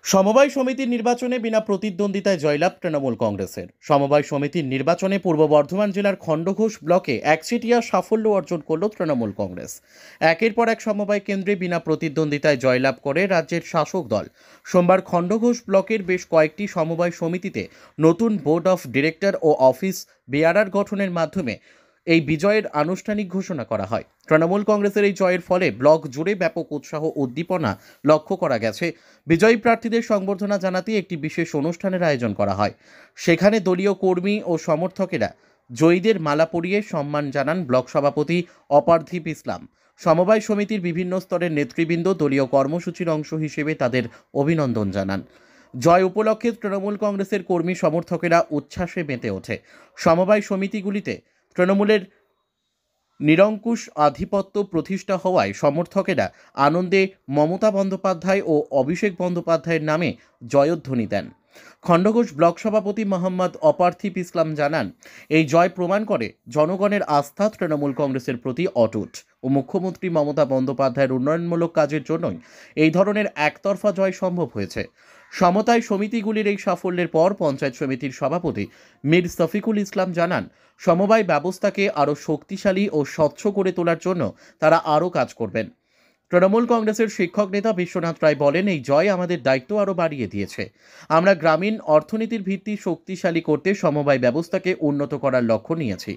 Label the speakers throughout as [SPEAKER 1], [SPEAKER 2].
[SPEAKER 1] সমবায় সমিতির নির্বাচনে বিনা প্রতিদ্বন্দ্বিতায় জয়লাভ তৃণমূল কংগ্রেসের। সমবায় সমিতির নির্বাচনে পূর্ব বর্ধমান জেলার খণ্ডঘোষ ব্লকে একচেটিয়া সাফল্য অর্জন করল তৃণমূল কংগ্রেস। একের পর এক সমবায় কেন্দ্রে বিনা প্রতিদ্বন্দ্বিতায় জয়লাভ করে রাজ্যের শাসক দল। সোমবার খণ্ডঘোষ ব্লকের বেশ কয়েকটি সমবায় সমিতিতে নতুন বোর্ড অফ ডিরেক্টর ও অফিস বেয়ারার গঠনের মাধ্যমে এই বিজয়ের আনুষ্ঠানিক ঘোষণা করা হয়। তৃণমূল কংগ্রেসের এই জয়ের ফলে ব্লক জুড়ে ব্যাপক উৎসাহ উদ্দীপনা লক্ষ্য করা গেছে। বিজয়ী প্রার্থীদের সংবর্ধনা জানাতে একটি বিশেষ অনুষ্ঠানের আয়োজন করা হয়। সেখানে দলীয় কর্মী ও সমর্থকেরা জয়ীদের মালা পরিয়ে সম্মান জানান ব্লক সভাপতি অপার্থিব ইসলাম। সমবায় সমিতির বিভিন্ন স্তরের নেতৃবৃন্দ দলীয় কর্মসূচির অংশ হিসেবে তাদের অভিনন্দন জানান। জয় উপলক্ষে তৃণমূল কংগ্রেসের কর্মী সমর্থকেরা উচ্ছ্বাসে মেতে ওঠে। সমবায় সমিতিগুলিতে তৃণমূলের নিরঙ্কুশ আধিপত্য প্রতিষ্ঠা হওয়ায় সমর্থকেরা আনন্দে মমতা বন্দ্যোপাধ্যায় ও অভিষেক বন্দ্যোপাধ্যায়ের নামে জয়ধ্বনি দেন। খণ্ডঘোষ ব্লক সভাপতি মোহাম্মদ অপার্থিব ইসলাম জানান, এই জয় প্রমাণ করে জনগণের আস্থা তৃণমূল কংগ্রেসের প্রতি অটুট ও মুখ্যমন্ত্রী মমতা বন্দ্যোপাধ্যায়ের উন্নয়নমূলক কাজের জন্যই এই ধরনের একতরফা জয় সম্ভব হয়েছে। সমতায় সমিতিগুলির এই সাফল্যের পর পঞ্চায়েত সমিতির সভাপতি মীর শফিকুল ইসলাম জানান, সমবায় ব্যবস্থাকে আরও শক্তিশালী ও স্বচ্ছ করে তোলার জন্য তারা আরও কাজ করবেন। তৃণমূল কংগ্রেসের শিক্ষক নেতা বিশ্বনাথ রায় বলেন, এই জয় আমাদের দায়িত্ব আরও বাড়িয়ে দিয়েছে। আমরা গ্রামীণ অর্থনীতির ভিত্তি শক্তিশালী করতে সমবায় ব্যবস্থাকে উন্নত করার লক্ষ্য নিয়েছি।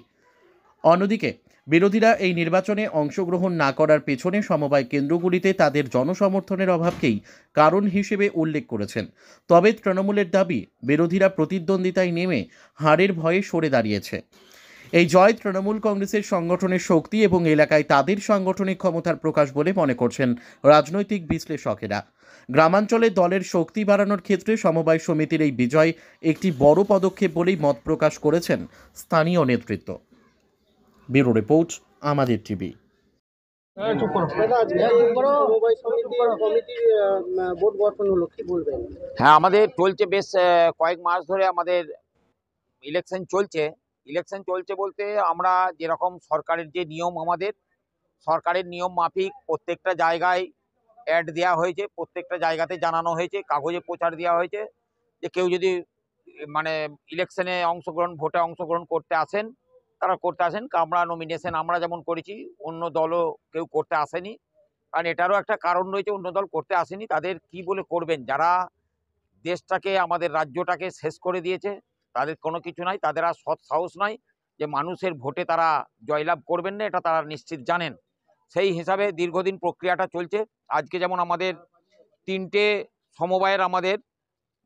[SPEAKER 1] অন্যদিকে বিরোধীরা এই নির্বাচনে অংশগ্রহণ না করার পেছনে সমবায় কেন্দ্রগুলিতে তাদের জনসমর্থনের অভাবকেই কারণ হিসেবে উল্লেখ করেছেন। তবে তৃণমূলের দাবি, বিরোধীরা প্রতিদ্বন্দ্বিতায় নেমে হারের ভয়ে সরে দাঁড়িয়েছে। এই জয় তৃণমূল কংগ্রেসের সংগঠনের শক্তি এবং এলাকায় তাদের সাংগঠনিক ক্ষমতার প্রকাশ বলে মনে করছেন রাজনৈতিক বিশ্লেষকেরা। গ্রামাঞ্চলে দলের শক্তি বাড়ানোর ক্ষেত্রে সমবায় সমিতির এই বিজয় একটি বড় পদক্ষেপ বলেই মত প্রকাশ করেছেন স্থানীয় নেতৃত্ব। ব্যুরো রিপোর্ট, আমাদের টিভি।
[SPEAKER 2] হ্যাঁ, আমাদের চলছে বেশ কয়েক মাস ধরে আমাদের ইলেকশন চলছে বলতে আমরা যেরকম সরকারের যে নিয়ম, আমাদের সরকারের নিয়ম মাফিক প্রত্যেকটা জায়গায় অ্যাড দেওয়া হয়েছে, প্রত্যেকটা জায়গাতে জানানো হয়েছে, কাগজে প্রচার দেওয়া হয়েছে যে কেউ যদি মানে ইলেকশনে ভোটে অংশগ্রহণ করতে আসেন, তারা করতে আসেন। আমরা নমিনেশন আমরা যেমন করেছি, অন্য দলও কেউ করতে আসেনি। কারণ এটারও একটা কারণ রয়েছে, অন্য দল করতে আসেনি। তাদের কি বলে করবেন? যারা দেশটাকে, আমাদের রাজ্যটাকে শেষ করে দিয়েছে, তাদের কোনো কিছু নাই, তাদের আর সৎ সাহস নাই যে মানুষের ভোটে তারা জয়লাভ করবেন না, এটা তারা নিশ্চিত জানেন। সেই হিসাবে দীর্ঘদিন প্রক্রিয়াটা চলছে। আজকে যেমন আমাদের 3টে সমবায়ের আমাদের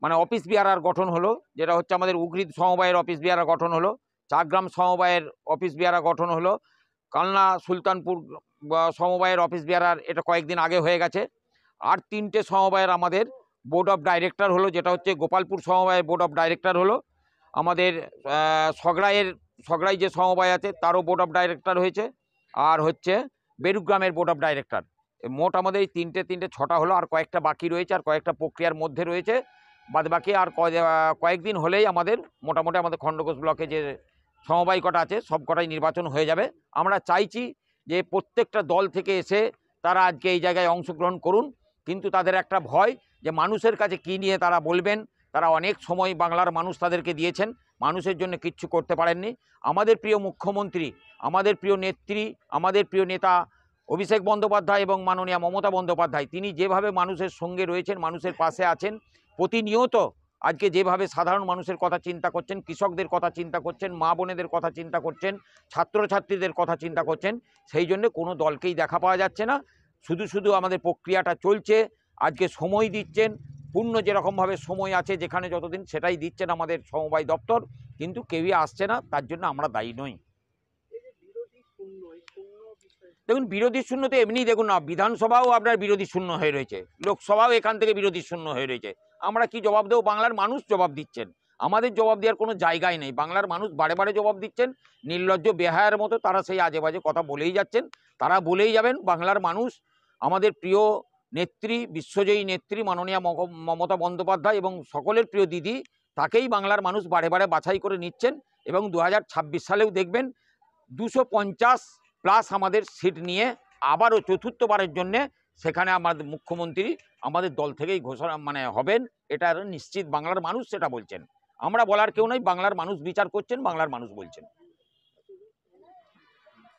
[SPEAKER 2] মানে অফিস বিয়ারার গঠন হলো, যেটা হচ্ছে আমাদের উগরিদ সমবায়ের অফিস বিয়ারা গঠন হলো, চাকগ্রাম সমবায়ের অফিস বিয়ারা গঠন হলো, কালনা সুলতানপুর সমবায়ের অফিস বিয়ারার এটা কয়েকদিন আগে হয়ে গেছে। আর 3টে সমবায়ের আমাদের বোর্ড অফ ডাইরেক্টর হলো, যেটা হচ্ছে গোপালপুর সমবায়ের বোর্ড অফ ডাইরেক্টর হলো, আমাদের সগড়াই যে সমবায় আছে তারও বোর্ড অফ ডাইরেক্টর হয়েছে, আর হচ্ছে বেরুগ্রামের বোর্ড অফ ডাইরেক্টর। মোট আমাদের এই তিনটে 6টা হলো, আর কয়েকটা বাকি রয়েছে, আর কয়েকটা প্রক্রিয়ার মধ্যে রয়েছে। বাদ বাকি আর কয়েকদিন হলেই আমাদের মোটামুটি আমাদের খণ্ডঘোষ ব্লকে যে সমবায় কটা আছে সব কটাই নির্বাচন হয়ে যাবে। আমরা চাইছি যে প্রত্যেকটা দল থেকে এসে তারা আজকে এই জায়গায় অংশগ্রহণ করুন, কিন্তু তাদের একটা ভয় যে মানুষের কাছে কি নিয়ে তারা বলবেন। তারা অনেক সময় বাংলার মানুষ তাদেরকে দিয়েছেন, মানুষের জন্য কিচ্ছু করতে পারেননি। আমাদের প্রিয় মুখ্যমন্ত্রী, আমাদের প্রিয় নেত্রী, আমাদের প্রিয় নেতা অভিষেক বন্দ্যোপাধ্যায় এবং মাননীয়া মমতা বন্দ্যোপাধ্যায়, তিনি যেভাবে মানুষের সঙ্গে রয়েছেন, মানুষের পাশে আছেন, প্রতিনিয়ত আজকে যেভাবে সাধারণ মানুষের কথা চিন্তা করছেন, কৃষকদের কথা চিন্তা করছেন, মা বোনেদের কথা চিন্তা করছেন, ছাত্রছাত্রীদের কথা চিন্তা করছেন, সেই জন্য কোনো দলকেই দেখা পাওয়া যাচ্ছে না। শুধু আমাদের প্রক্রিয়াটা চলছে। আজকে সময় দিচ্ছেন, পূর্ণ যেরকমভাবে সময় আছে যেখানে যতদিন, সেটাই দিচ্ছেন আমাদের সমবায় দপ্তর, কিন্তু কেউই আসছে না। তার জন্য আমরা দায়ী নই। দেখুন, বিরোধী শূন্য তো এমনি, দেখুন না, বিধানসভাও আপনার বিরোধী শূন্য হয়ে রয়েছে, লোকসভাও এখান থেকে বিরোধী শূন্য হয়ে রয়েছে। আমরা কি জবাব দেবো? বাংলার মানুষ জবাব দিচ্ছেন, আমাদের জবাব দেওয়ার কোনো জায়গায় নেই। বাংলার মানুষ বারে বারে জবাব দিচ্ছেন, নির্লজ্জ বেহায়ার মতো তারা সেই আজে বাজে কথা বলেই যাচ্ছেন, তারা বলেই যাবেন। বাংলার মানুষ আমাদের প্রিয় নেত্রী, বিশ্বজয়ী নেত্রী মাননীয়া মমতা বন্দ্যোপাধ্যায় এবং সকলের প্রিয় দিদি, তাকেই বাংলার মানুষ বারে বারে বাছাই করে নিচ্ছেন। এবং 2026 সালেও দেখবেন 250+ আমাদের সিট নিয়ে আবারও চতুর্থবারের জন্যে সেখানে আমাদের মুখ্যমন্ত্রী আমাদের দল থেকেই ঘোষণা মানে হবেন, এটা নিশ্চিত। বাংলার মানুষ সেটা বলছেন, আমরা বলার কেউ নাই, বাংলার মানুষ বিচার করছেন, বাংলার মানুষ বলছেন।